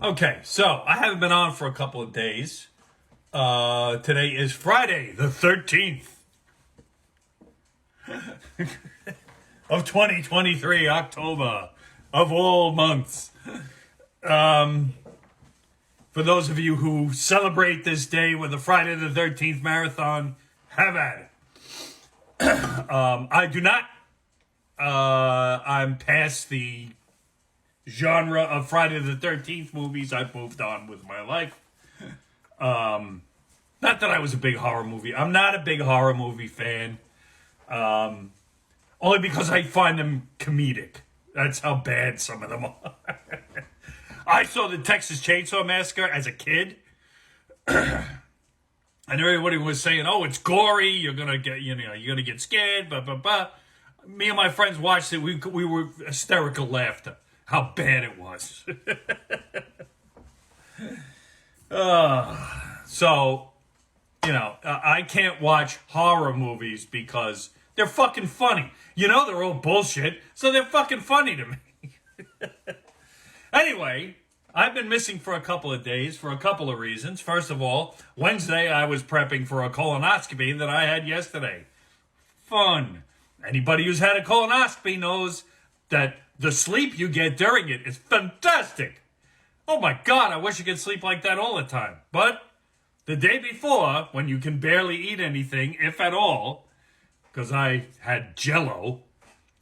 Okay, so I haven't been on for a couple of days. Today is Friday, the 13th of 2023, October, of all months. For those of you who celebrate this day with the Friday the 13th marathon, have at it. I do not. I'm past the genre of Friday the 13th movies. I've moved on with my life. Not that I was a big horror movie. I'm not a big horror movie fan. Only because I find them comedic. That's how bad some of them are. I saw the Texas Chainsaw Massacre as a kid. And everybody was saying, "Oh, it's gory. You're gonna get scared." Blah blah blah. Me and my friends watched it. We were hysterical laughter. How bad it was. So, I can't watch horror movies because they're fucking funny. They're all bullshit, so they're fucking funny to me. Anyway, I've been missing for a couple of days for a couple of reasons. First of all, Wednesday I was prepping for a colonoscopy that I had yesterday. Fun. Anybody who's had a colonoscopy knows that the sleep you get during it is fantastic. Oh my God, I wish I could sleep like that all the time. But the day before, when you can barely eat anything, if at all, because I had Jell-O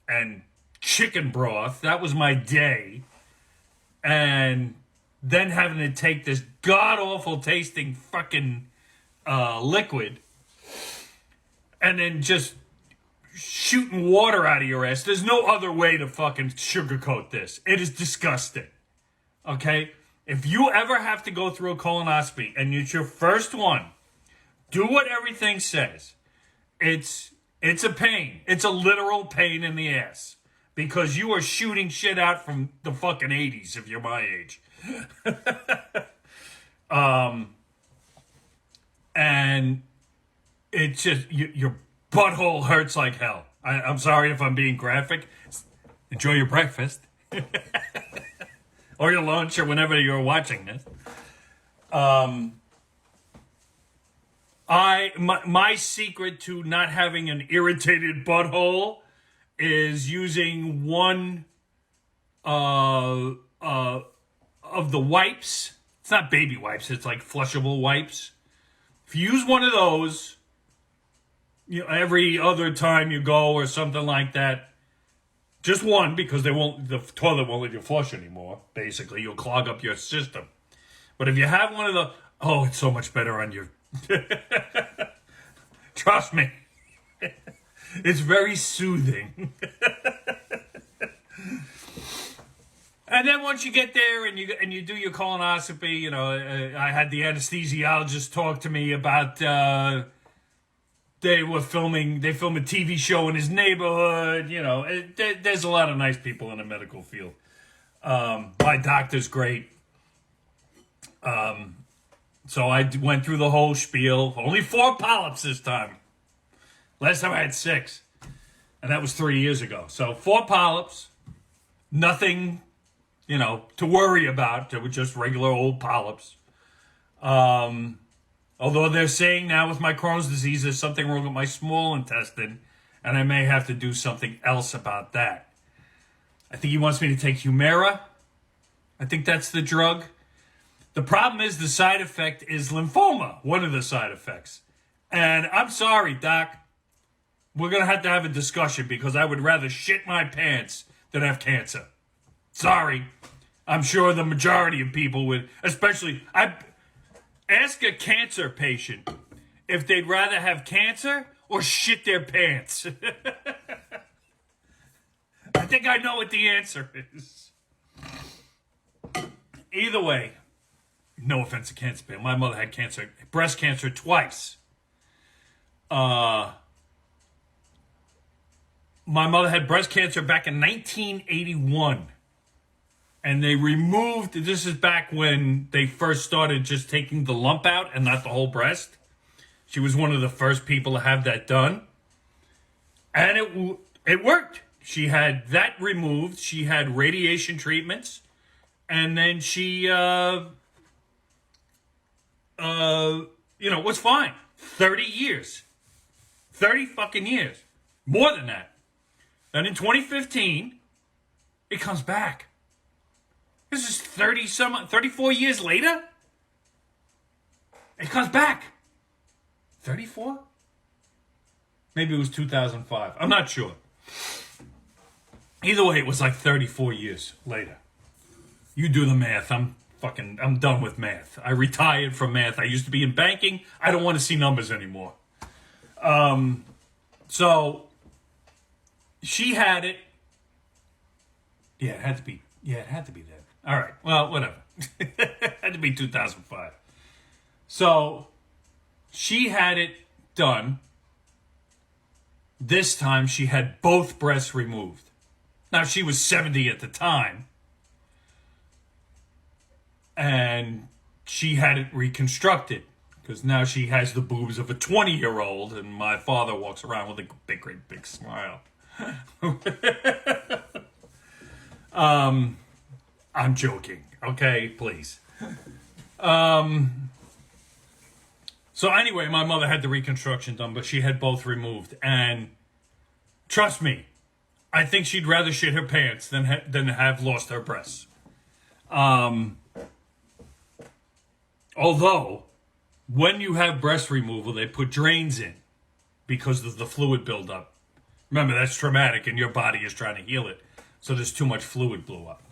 and chicken broth, that was my day. And then having to take this god-awful tasting fucking liquid and then just shooting water out of your ass. There's no other way to fucking sugarcoat this. It is disgusting. Okay? If you ever have to go through a colonoscopy and it's your first one, do what everything says. It's a pain. It's a literal pain in the ass. Because you are shooting shit out from the fucking 80s if you're my age. And it's just, your butthole hurts like hell. I'm sorry if I'm being graphic. Enjoy your breakfast. Or your lunch, or whenever you're watching this. My secret to not having an irritated butthole is using one of the wipes. It's not baby wipes. It's like flushable wipes. If you use one of those, every other time you go or something like that, just one, because the toilet won't let you flush anymore. Basically, you'll clog up your system. But if you have one of it's so much better on your. Trust me. It's very soothing. And then once you get there and you do your colonoscopy, I had the anesthesiologist talk to me about they film a TV show in his neighborhood. There's a lot of nice people in the medical field. My doctor's great. So I went through the whole spiel. Only 4 polyps this time. Last time I had 6. And that was 3 years ago. So 4 polyps. Nothing, to worry about. They were just regular old polyps. Although they're saying now with my Crohn's disease, there's something wrong with my small intestine. And I may have to do something else about that. I think he wants me to take Humira. I think that's the drug. The problem is the side effect is lymphoma. One of the side effects. And I'm sorry, Doc. We're going to have a discussion because I would rather shit my pants than have cancer. Sorry. I'm sure the majority of people would, especially, ask a cancer patient if they'd rather have cancer or shit their pants. I think I know what the answer is. Either way, no offense to cancer patient. My mother had cancer, breast cancer twice. My mother had breast cancer back in 1981. And they removed, this is back when they first started just taking the lump out and not the whole breast. She was one of the first people to have that done. And it worked. She had that removed. She had radiation treatments. And then she, was fine. 30 years. 30 fucking years. More than that. And in 2015, it comes back. This is 34 years later? It comes back. 34? Maybe it was 2005. I'm not sure. Either way, it was like 34 years later. You do the math. I'm done with math. I retired from math. I used to be in banking. I don't want to see numbers anymore. So she had it. Yeah, it had to be. Yeah, it had to be that. All right. Well, whatever. It had to be 2005. So she had it done. This time she had both breasts removed. Now she was 70 at the time. And she had it reconstructed. Because now she has the boobs of a 20-year-old. And my father walks around with a great big smile. I'm joking. Okay, please. So anyway, my mother had the reconstruction done, but she had both removed. And trust me, I think she'd rather shit her pants than have lost her breasts. Although, when you have breast removal, they put drains in because of the fluid buildup. Remember, that's traumatic and your body is trying to heal it. So there's too much fluid blew up.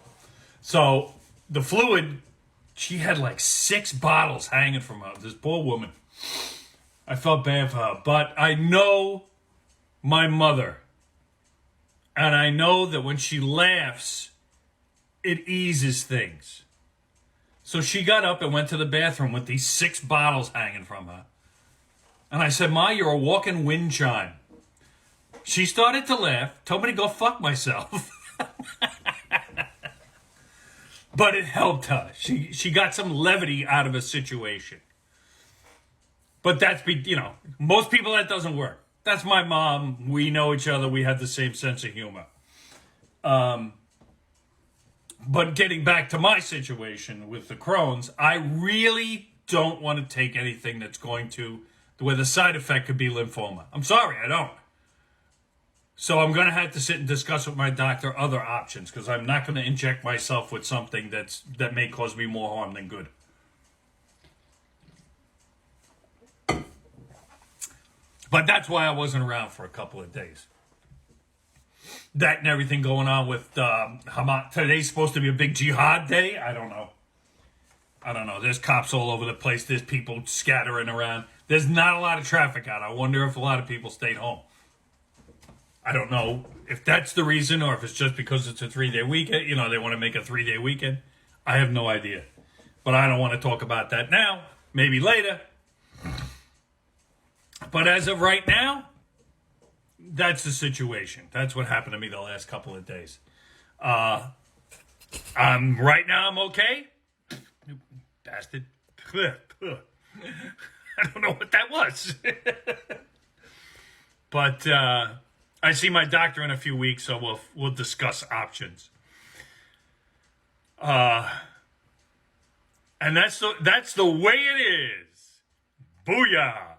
So the fluid, she had like 6 bottles hanging from her. This poor woman. I felt bad for her. But I know my mother. And I know that when she laughs, it eases things. So she got up and went to the bathroom with these 6 bottles hanging from her. And I said, Ma, you're a walking wind chime. She started to laugh, told me to go fuck myself. But it helped her. She got some levity out of a situation. But that's, most people that doesn't work. That's my mom. We know each other. We have the same sense of humor. But getting back to my situation with the Crohn's, I really don't want to take anything that's going to, where the side effect could be lymphoma. I'm sorry, I don't. So I'm going to have to sit and discuss with my doctor other options, because I'm not going to inject myself with something that may cause me more harm than good. But that's why I wasn't around for a couple of days. That and everything going on with Hamas. Today's supposed to be a big jihad day. I don't know. There's cops all over the place. There's people scattering around. There's not a lot of traffic out. I wonder if a lot of people stayed home. I don't know if that's the reason or if it's just because it's a 3-day weekend. They want to make a 3-day weekend. I have no idea. But I don't want to talk about that now. Maybe later. But as of right now, that's the situation. That's what happened to me the last couple of days. Right now I'm okay. Bastard. I don't know what that was. But I see my doctor in a few weeks, so we'll discuss options. And that's the way it is. Booyah.